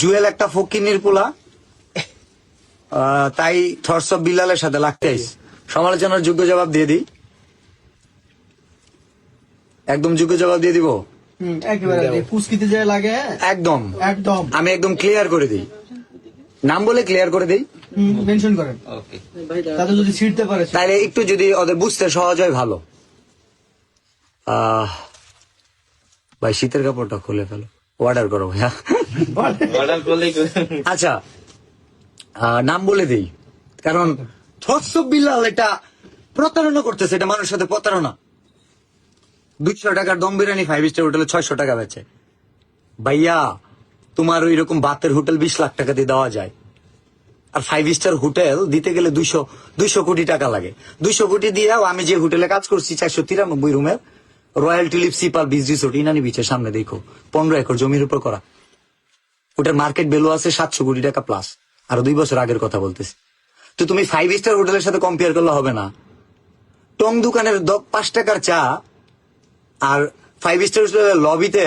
জুয়েল একটা ফকিন্নির পোলা, তাই থটস অফ বিলালের সাথে লাগতে আইস। সমালোচনার যোগ্য জবাব দিয়ে দিই, একদম যোগ্য জবাব দিয়ে দিব। একেবারে পুস্কিতে যায় লাগে একদম একদম আমি একদম ক্লিয়ার করে দিই, নাম বলে ক্লিয়ার করে দিই, মেনশন করেন তাদের যদি ছিড়তে পারে তাইলে একটু যদি ওদের বুঝতে সহজ হয় ভালো। ভাই শীতের কাপড়টা খুলে ফেলো, অর্ডার করো ভাইয়া। আচ্ছা, নাম বলে দিই, কারণ থটস অফ বিলাল এটা প্রতারণা করতেছে, এটা মানুষের সাথে প্রতারণা। 200 টাকার দম বিরিয়ানি 5 স্টার হোটেলে 600 টাকা বেচে। ভাইয়া তোমার ওই রকম বাতের হোটেল 20 লাখ টাকা দিয়ে দেওয়া যায়, আর 5 স্টার হোটেল দিতে গেলে 200 কোটি টাকা লাগে। 200 কোটি দিয়ে আমি যে হোটেলে কাজ করছি 493 রুমের royal tulip sipper beach resort Inani বিচের সামনে, দেখো 15 একর জমির উপর করা, ওটার মার্কেট ভ্যালু আছে 700 কোটি টাকা প্লাস। আর 2 বছর আগের কথা বলতেছি। তো তুমি 5 স্টার হোটেলের সাথে কম্পেয়ার করলে হবে না। টং দোকানের 5 টাকার চা আর 5 স্টার হোটেলের লবিতে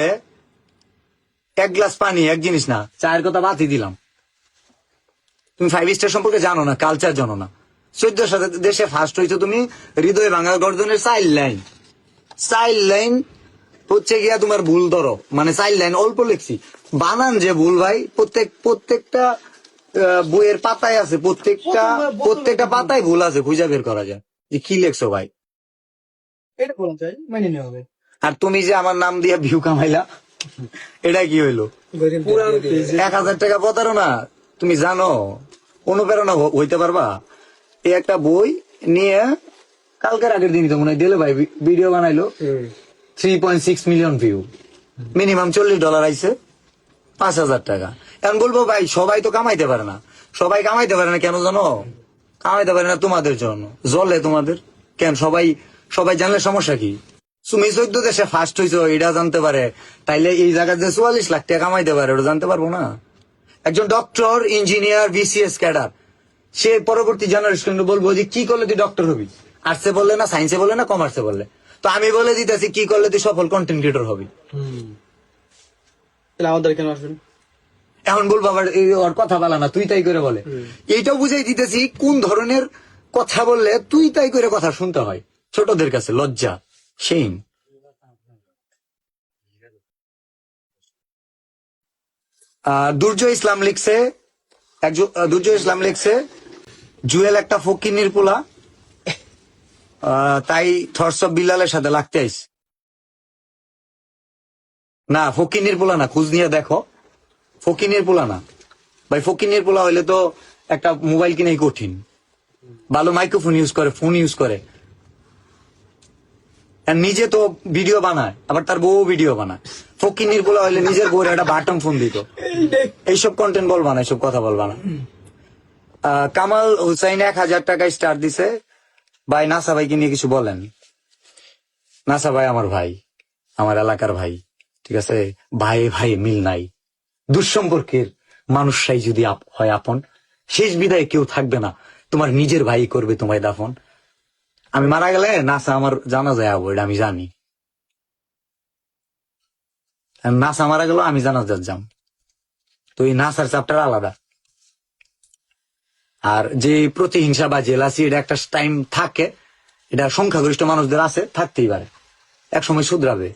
1 গ্লাস পানি এক জিনিস না। চায়ের কথা বাদই দিলাম, তুমি 5 স্টার সম্পর্কে জানো না, কালচার জানো না। 14 সাথে দেশে ফার্স্ট হয়েছে তুমি হৃদয় ভাঙা গর্জনের চাইল্ড লাইন হচ্ছে গিয়া তোমার ভুল ধরো, মানে চাইল্ড লাইন অল্প লিখছি, বানান যে ভুল ভাই। প্রত্যেকটা বইয়ের পাতায় আছে, প্রত্যেকটা পাতায় ভুল আছে, খুঁজে বের করা যায় যে কি লেখছো ভাই। এটা বলা যায়, মেনে নেওয়া হবে। আর তুমি যে আমার নাম দিয়ে ভিউ কামাইলা, এটা কি হইলো? 1000 টাকা প্রতারণা। তুমি জানো অনুপ্রেরণা হইতে পারবা? এই একটা বই নিয়ে কালকের আগের দিনই তো মনে হয় দিলে ভাই ভিডিও বানাইলো, 3.6 মিলিয়ন ভিউ, মিনিমাম $40 আইছে, 5000 টাকা। এখন বলবো ভাই সবাই তো কামাইতে পারে না, সবাই কামাইতে পারে না কেন জানো? কামাইতে পারে না তোমাদের জন্য, জলে তোমাদের কেন? সবাই জানলে সমস্যা কি? তুমি 14 দেশে ফার্স্ট হইছো এটা জানতে পারে, তাইলে এই জায়গায় যে 44 লাখ টাকা কামাইতে পারে ওটা জানতে পারবো না? একজন ডক্টর, ইঞ্জিনিয়ার, বিসিএস ক্যাডার, সে পরবর্তী জেনারেশন বলবো যে কি করলে তুই ডক্টর হবি, আর্টসে বললে না, সায়েন্সে বললে না, কমার্সে বললে। তো আমি বলে দিতেছি কি করলে তুই সফল কন্টেন্ট ক্রিয়েটর হবি। তাহলে আমাদের কেন আসবেন? এখন বলবো আবার ওর কথা বলা না, তুই তাই করে বলে। এইটাও বুঝাই দিতেছি কোন ধরনের কথা বললে তুই তাই করে কথা শুনতে হয়। ছোটদের কাছে লজ্জা, সেইম। দুর্জয় ইসলাম লিখছে, দুর্জয় ইসলাম লিখছে জুয়েল একটা ফকিন্নির পোলা, তাই থটস অফ বিলালের সাথে লাগতে আইস। না ফকিন্নির পোলা না, খোঁজ নিয়ে দেখো, ফকিন্নির পোলা না ভাই। ফকিন্নির পোলা হইলে তো একটা মোবাইল কিনাই কঠিন, ভালো মাইক্রোফোন ইউজ করে, ফোন ইউজ করে, আর নিজে তো ভিডিও বানায়, আবার তার বউ ভিডিও বানায়। ফকিন্নির পোলা হইলে নিজের বউরে একটা বাটন ফোন দিত। এইসব কন্টেন্ট বলবা না, এইসব কথা বলবা না। কামাল হুসাইন 1000 টাকায় স্টার দিছে। ভাই নাসা ভাইকে নিয়ে কিছু বলেন। নাসা ভাই আমার ভাই, আমার এলাকার ভাই, ঠিক আছে? ভাই ভাই মিল নাই, দুঃসম্পর্কের মানুষরাই যদি হয় আপন, শেষ বিদায় কেউ থাকবে না, তোমার নিজের ভাই করবে তোমায় দাফন। আমি মারা গেলে নাসা আমার জানা যায় আবো, এটা আমি জানি। নাসা মারা গেল আমি জানা যাম, তো এই নাসার চ্যাপ্টার আলাদা। আর যে প্রতিহিংসা বা জেলাসি, এটা একটা টাইম থাকে, এটা সংখ্যাগরিষ্ঠ মানুষদের আছে, থাকতেই পারে, এক সময় শুধরাবে।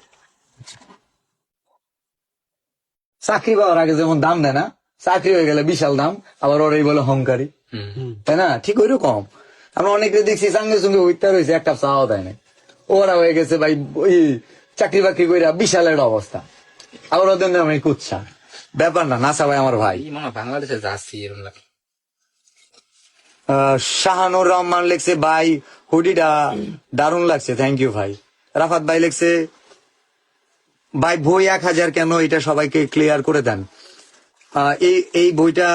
চাকরি পাওয়ার আগে যেমন দাম দেয় না, চাকরি হয়ে গেলে বিশাল দাম, আবার ওরাই বলে হংকারী, তাই না? ঠিক ওই রকম আমরা অনেকে দেখছি সঙ্গে সঙ্গে উঠতে রয়েছে, একটা চাও দেয় না, ওরা হয়ে গেছে ভাই ওই চাকরি বাকরি করে বিশাল একটা অবস্থা, আবার ওদের নামে কুচ্ছা। ব্যাপার না, নাসা ভাই আমার ভাই। বাংলাদেশে যাচ্ছি এরকম লাগে। শাহানুর রহমান লেখছে ভাই হুডিটা দারুণ লাগছে, থ্যাংক ইউ ভাই। রাফাত ভাই লেখছে ভাই বই 1000 কেন, এটা সবাইকে ক্লিয়ার করে দেন। এই বইটা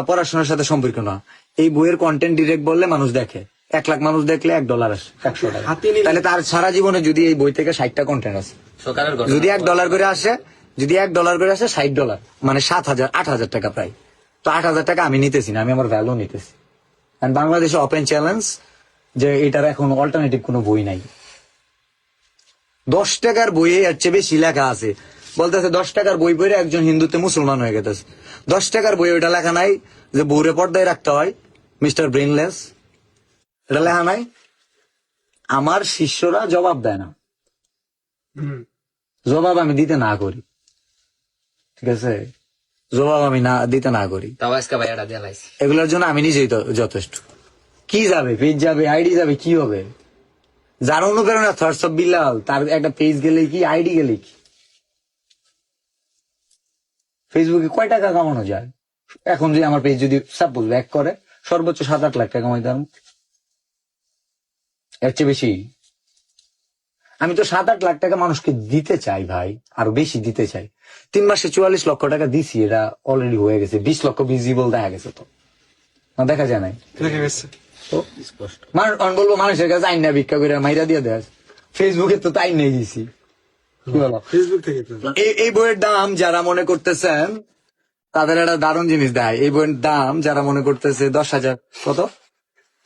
পড়াশোনার সাথে সম্পর্ক না, এই বইয়ের কন্টেন্ট ডিরেক্ট বললে মানুষ দেখে, 1 লাখ মানুষ দেখলে $1 আসে, 100 টাকা। তাহলে তার সারা জীবনে যদি এই বই থেকে 60টা কন্টেন্ট আছে, যদি $1 করে আসে, যদি $1 করে আসে, $60 মানে 8000 টাকা প্রায়। তো 8000 টাকা আমি নিতেছি না, আমি আমার ভ্যালু নিতেছি। বাংলাদেশে ওপেন চ্যালেঞ্জ যে এটার এখন অল্টারনেটিভ কোনো বই নাই। 10 টাকার বইয়ে এর চেয়ে বেশি লেখা আছে, বলতেছে 10 টাকার বই পড়ে একজন হিন্দুতে মুসলমান হয়ে গেছে। 10 টাকার বই ওইটা লেখা নাই যে বউরে পর্দায় রাখতে হয়, মিস্টার ব্রেনলেস, এটা লেখা নাই। আমার শিষ্যরা জবাব দেয় না, জবাব আমি দিতে না করি, ঠিক আছে, জবাব আমি না দিতে না করি। তাও আজকে ভাইয়াটা দেলাইছি। এগুলোর জন্য আমি নিজেই যথেষ্ট। কি যাবে, পেজ যাবে, আইডি যাবে, কি হবে? যার অনুপ্রেরণা থটস অফ বিল্লাল, তার একটা পেজ গেলে কি, আইডি গেলে কি? ফেসবুকে কয় টাকা কামানো যায়? এখন যদি আমার পেজ যদি সাপোজ ব্যাক করে, সর্বোচ্চ 7-8 লাখ টাকা কামাইতাম, এর চেয়ে বেশি। আমি তো 7-8 লাখ টাকা মানুষকে দিতে চাই ভাই, আরো বেশি দিতে চাই। 3 মাসে 44 লক্ষ টাকা দিছি, এটা অলরেডি হয়ে গেছে। 20 লক্ষ ভিজিবল দেখা গেছে, তো না দেখা যায় নাই। তো আমি বলবো মানুষের কাছে আইন না ভিক্ষা করে মাইরা দিয়ে দেয়, ফেসবুকে তো তাই নেই দিছি। কি বলো? ফেসবুক থেকে তো এই বইয়ের দাম যারা মনে করতেছেন তাদের একটা দারুণ জিনিস দেয়। এই বইয়ের দাম যারা মনে করতেছে 10,000, কত